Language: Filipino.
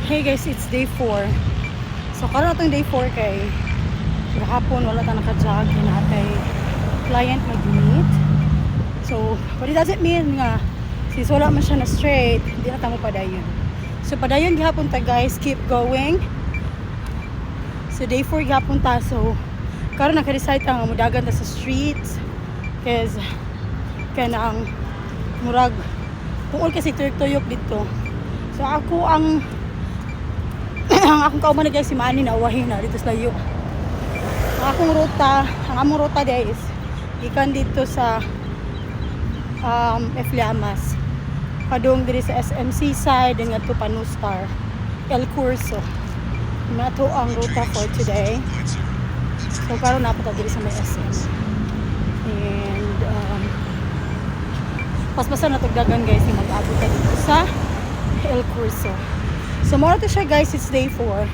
Hey guys, it's day 4. So karon atong day 4 kay gahapon wala ta naka-jog natay client mag-meet. So, but it doesn't mean nga since wala man siya na straight, hindi na tamo padayon. So padayon gihapon ta guys, keep going. So day 4 gihapon ta. So karon naka-decide ta nga mudagan ta sa streets cause kanang murag tungod kasi tuyok dito. So ako ang akong kauman na guys si Manny na awahin na dito sa layo. Ang among ruta guys ikan dito sa Efliamas. Padung diri sa SMC side nga to Panustar, El Curso. Nato ang ruta for today. So karon napunta diri sa may SM. And paspasan na tugdagan guys yung mag-abot dito sa El Curso. So, mora to siya guys, it's day 4.